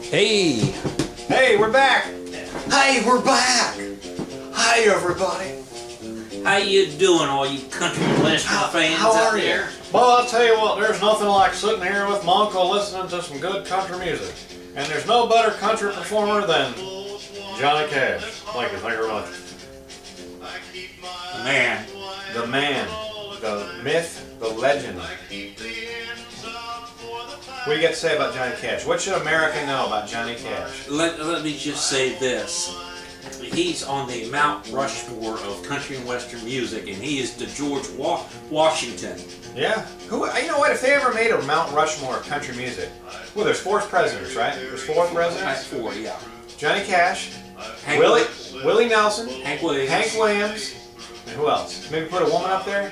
Hey! Hey, we're back! Hey, we're back! Hi, everybody! How you doing, all you country western fans how out are you? there? Well, I'll tell you what, there's nothing like sitting here with my uncle listening to some good country music. And there's no better country performer than Johnny Cash. Thank you very much. The man. The man, the myth, the legend. What do you got to say about Johnny Cash? What should America know about Johnny Cash? Let me just say this. He's on the Mount Rushmore of country and western music, and he is the George Washington. Yeah. Who? You know what? If they ever made a Mount Rushmore of country music, well, there's 4 presidents, right? There's 4 presidents. 4, yeah. Johnny Cash, Hank Willie Nelson, Hank Williams. and who else? Maybe put a woman up there.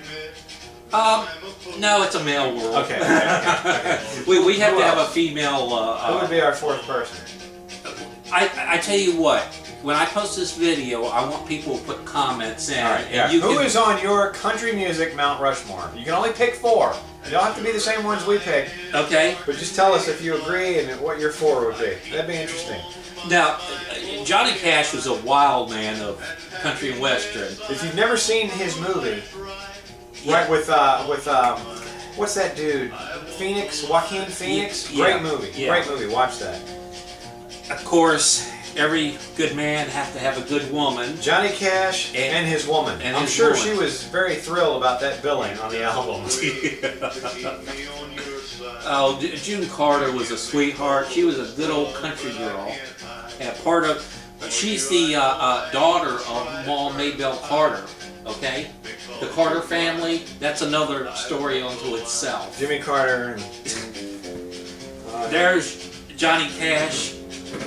No, it's a male world. Okay. Okay. we have to have a female. Who would be our 4th person? I tell you what. When I post this video, I want people to put comments in. Right, yeah. Who is on your country music Mount Rushmore? You can only pick 4. You don't have to be the same ones we picked. Okay. But just tell us if you agree and what your 4 would be. That'd be interesting. Now, Johnny Cash was a wild man of country and western. If you've never seen his movie, right, with what's that dude? Joaquin Phoenix? Yeah. Great movie. Yeah. Great movie. Watch that. Of course, every good man has to have a good woman. Johnny Cash and his woman. And I'm sure she was very thrilled about that billing on the album. Oh, June Carter was a sweetheart. She was a good old country girl. And she's the daughter of Ma Maybelle Carter. Okay, the Carter family. That's another story unto itself. Jimmy Carter. There's Johnny Cash.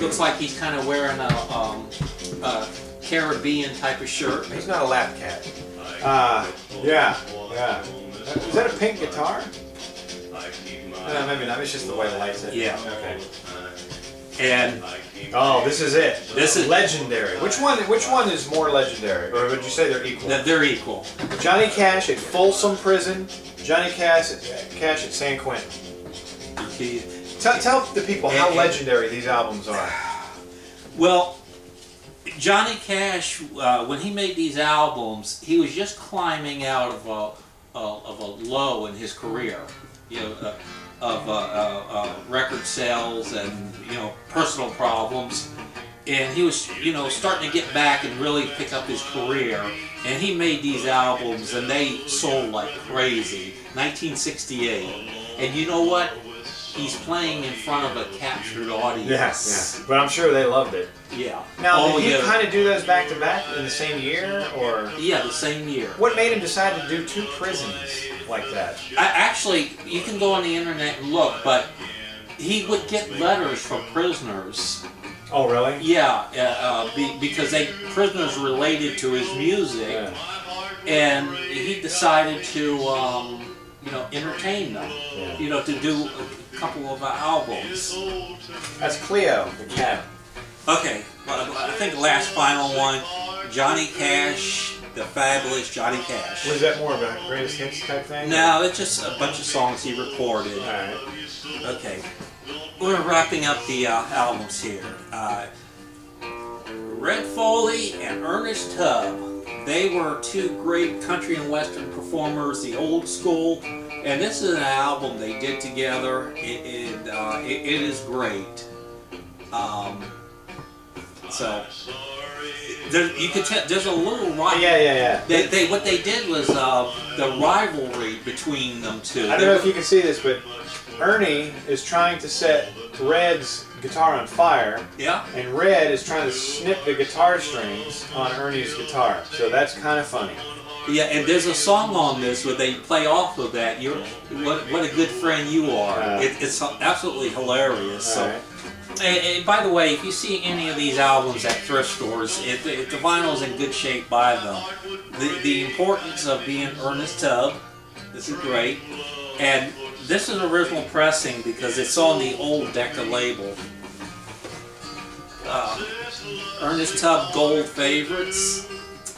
Looks like he's kind of wearing a Caribbean type of shirt. He's not a lap cat. Yeah. Is that a pink guitar? Maybe not. It's just the way the lights hit. Yeah. Okay. And oh, this is it. This is legendary. Which one is more legendary, or would you say they're equal? They're equal. Johnny Cash at Folsom Prison. Johnny Cash at San Quentin. Tell the people how legendary these albums are. Well, Johnny Cash, when he made these albums, he was just climbing out of a low in his career, you know, of record sales and personal problems, and he was starting to get back and really pick up his career. And he made these albums, and they sold like crazy. 1968, and you know what? He's playing in front of a captured audience. Yeah. But I'm sure they loved it. Yeah. Now, did he kind of do those back to back in the same year, or? Yeah, the same year. What made him decide to do 2 prisons like that? Actually, you can go on the internet and look, but he would get letters from prisoners. Oh, really? Yeah, because prisoners related to his music, and he decided to, entertain them. Yeah. To do a couple of albums. That's Cleo, the cat. Okay, well, I think the last final one, Johnny Cash, the fabulous Johnny Cash. Was that more of a greatest hits type thing? No, it's just a bunch of songs he recorded. All right. Okay, we're wrapping up the albums here. Red Foley and Ernest Tubb. They were 2 great country and western performers, the old school, and this is an album they did together. It is great. So you can tell there's a little rivalry. Yeah. What they did was the rivalry between them 2. I don't know if you can see this, but Ernie is trying to set Red's guitar on fire. Yeah. And Red is trying to snip the guitar strings on Ernie's guitar. So that's kind of funny. Yeah, and there's a song on this where they play off of that. What a good friend you are. It's absolutely hilarious. So. Right. And by the way, if you see any of these albums at thrift stores, if the vinyl's in good shape, buy them. The importance of being Ernest Tubb, this is great. And this is original pressing because it's on the old Decca label. Ernest Tubb Gold Favorites.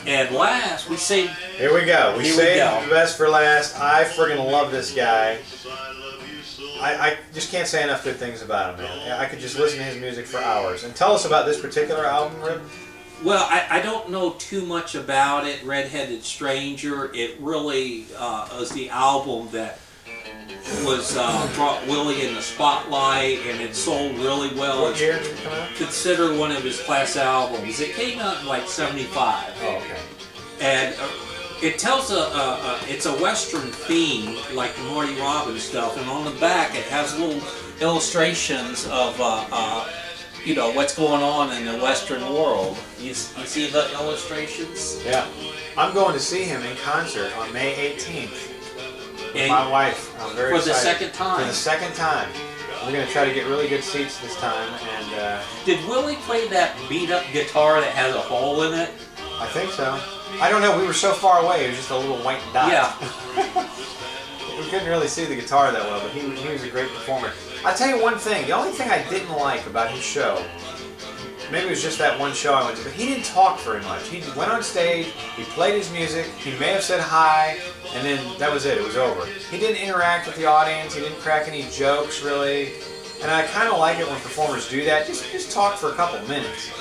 And last, we saved... Here we go. We Here we saved go. the best for last. I friggin' love this guy. I just can't say enough good things about him, man. I could just listen to his music for hours. And tell us about this particular album, Rip. Well, I don't know too much about it, Red-Headed Stranger. It really was the album that was brought Willie in the spotlight, and it sold really well. What year did it come out? Considered one of his class albums. It came out in like '75. Oh, okay. And it tells it's a Western theme, like the Marty Robbins stuff, and on the back it has little illustrations of, you know, what's going on in the Western world. You see the illustrations? Yeah. I'm going to see him in concert on May 18th. With And my wife. I'm very excited. for the second time. For the second time. We're going to try to get really good seats this time. And Did Willie play that beat-up guitar that has a hole in it? I think so. I don't know. We were so far away. It was just a little white dot. Yeah. We couldn't really see the guitar that well, but he was a great performer. I'll tell you one thing. The only thing I didn't like about his show, maybe it was just that one show I went to, but he didn't talk very much. He went on stage, he played his music, he may have said hi, and then that was it. It was over. He didn't interact with the audience. He didn't crack any jokes, really. And I kind of like it when performers do that. Just talk for a couple minutes.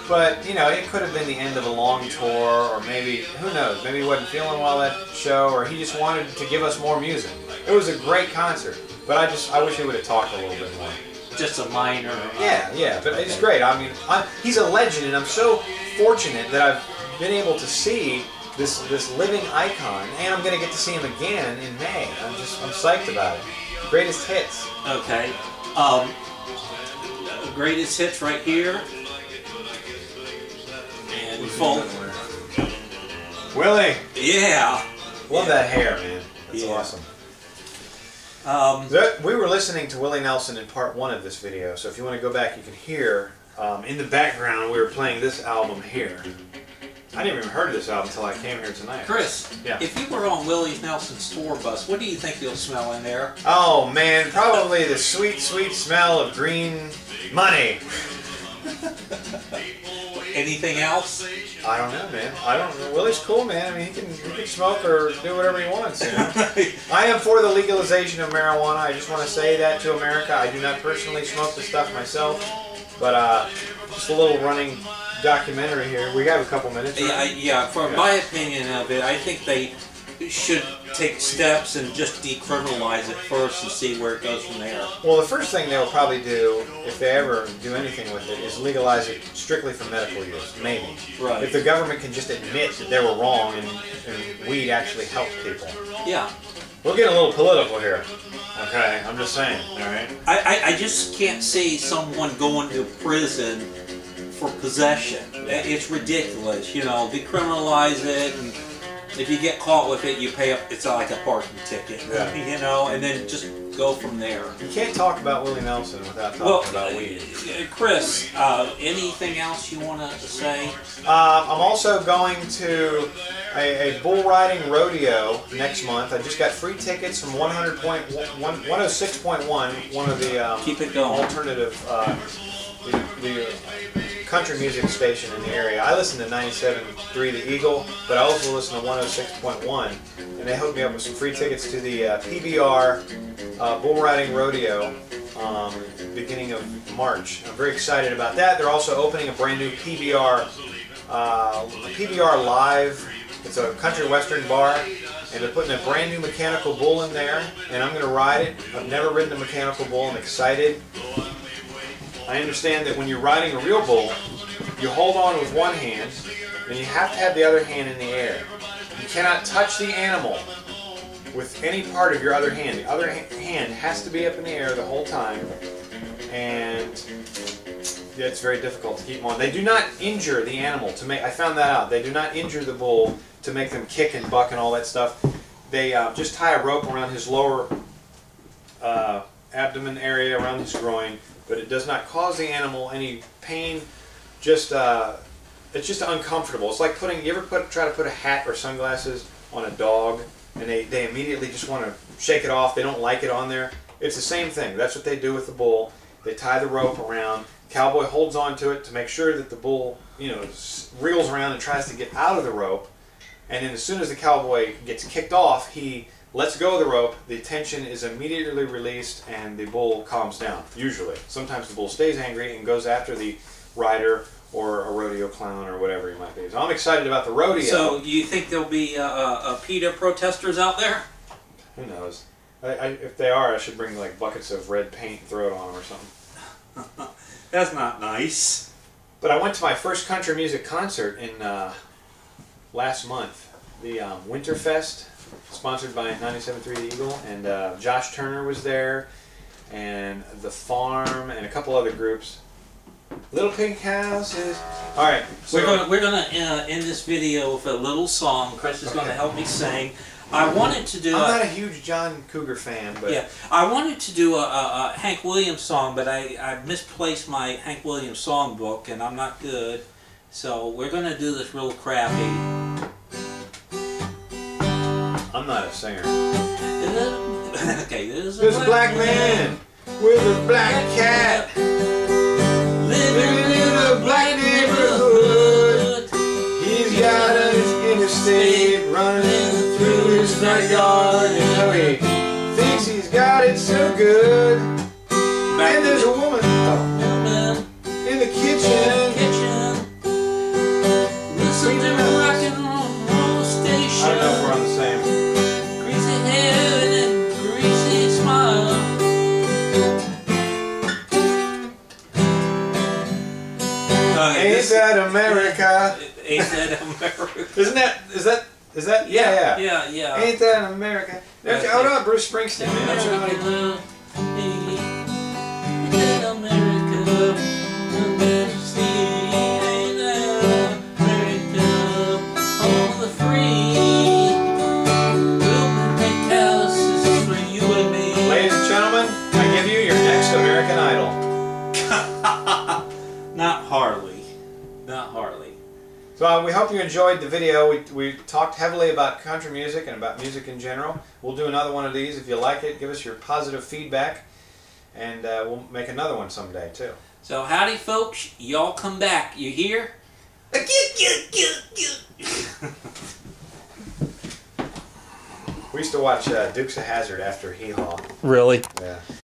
But, you know, it could have been the end of a long tour, or maybe, who knows, maybe he wasn't feeling well that show, or he just wanted to give us more music. It was a great concert, but I wish he would have talked a little bit more. Just a minor... Yeah, but it's great. I mean, he's a legend, and I'm so fortunate that I've been able to see this living icon, and I'm going to get to see him again in May. I'm psyched about it. Greatest hits. Okay. Greatest hits right here. And full. Willie. Yeah. Love that hair, man. That's Yeah. awesome. We were listening to Willie Nelson in part 1 of this video, so if you want to go back, you can hear in the background we were playing this album here. I didn't even heard of this album until I came here tonight. Chris, Yeah. if you were on Willie Nelson's tour bus, what do you think you'll smell in there? Oh man, probably the sweet, sweet smell of green money. Anything else? I don't know, man. I don't know. Willie's cool, man. I mean, he can smoke or do whatever he wants. You know? I am for the legalization of marijuana. I just want to say that to America. I do not personally smoke the stuff myself, but just a little running documentary here. We have a couple minutes. Right? Yeah. For my opinion of it, I think they should take steps and just decriminalize it first and see where it goes from there. Well, the first thing they'll probably do, if they ever do anything with it, is legalize it strictly for medical use, maybe. Right. If the government can just admit that they were wrong and weed actually helped people. Yeah. We're getting a little political here. Okay, I'm just saying, alright? I just can't see someone going to prison for possession. It's ridiculous, you know, decriminalize it, and if you get caught with it, you pay up, it's like a parking ticket, you know, and then just go from there. You can't talk about Willie Nelson without talking about weed. Chris, anything else you want to say? I'm also going to a bull riding rodeo next month. I just got free tickets from 106.1, one of the Keep it going. alternative the country music station in the area. I listen to 97.3 The Eagle, but I also listen to 106.1, and they hooked me up with some free tickets to the PBR Bull Riding Rodeo beginning of March. I'm very excited about that. They're also opening a brand new PBR Live. It's a country western bar, and they're putting a brand new mechanical bull in there, and I'm going to ride it. I've never ridden a mechanical bull. I'm excited. I understand that when you're riding a real bull, you hold on with one hand, and you have to have the other hand in the air. You cannot touch the animal with any part of your other hand. The other hand has to be up in the air the whole time, and it's very difficult to keep them on. They do not injure the animal to make. I found that out. They do not injure the bull to make them kick and buck and all that stuff. They just tie a rope around his lower abdomen area, around his groin, but it does not cause the animal any pain. Just it's just uncomfortable. It's like putting. You ever try to put a hat or sunglasses on a dog, and they immediately just want to shake it off. They don't like it on there. It's the same thing. That's what they do with the bull. They tie the rope around. Cowboy holds on to it to make sure that the bull, reels around and tries to get out of the rope. And then as soon as the cowboy gets kicked off, he lets go of the rope. The tension is immediately released, and the bull calms down. Usually, sometimes the bull stays angry and goes after the rider or a rodeo clown or whatever he might be. So I'm excited about the rodeo. So you think there'll be PETA protesters out there? Who knows? If they are, I should bring like buckets of red paint and throw it on them or something. That's not nice. But I went to my first country music concert in last month. The Winterfest, sponsored by 97.3 The Eagle, and Josh Turner was there, and The Farm, and a couple other groups. Little Pink Houses. All right, so we're gonna end this video with a little song. Chris is gonna help me sing. I wanted to do. I'm not a huge John Cougar fan, but yeah, I wanted to do a Hank Williams song, but I misplaced my Hank Williams song book, and I'm not good. So we're gonna do this real crappy. I'm not a singer. Okay, there's a black man with a black cat living in a black neighborhood. He's got an interstate running through his front yard, and he thinks he's got it so good. And there's a woman in the kitchen. Listen to a rock and roll station. I don't know if we're on the same. Greasy hair and a greasy smile. Ain't that America? Ain't that America? Is that? Yeah. Ain't that America? That's Hold on, Bruce Springsteen, man. I'm sure Ain't that America? Ain't that America? All the free. We'll make houses for you and me. Ladies and gentlemen, I give you your next American Idol. Not Harley. Not Harley. So we hope you enjoyed the video. We talked heavily about country music and about music in general. We'll do another one of these. If you like it, give us your positive feedback, and we'll make another one someday too. So howdy folks, y'all come back. You hear? We used to watch Dukes of Hazzard after Hee Haw. Really? Yeah.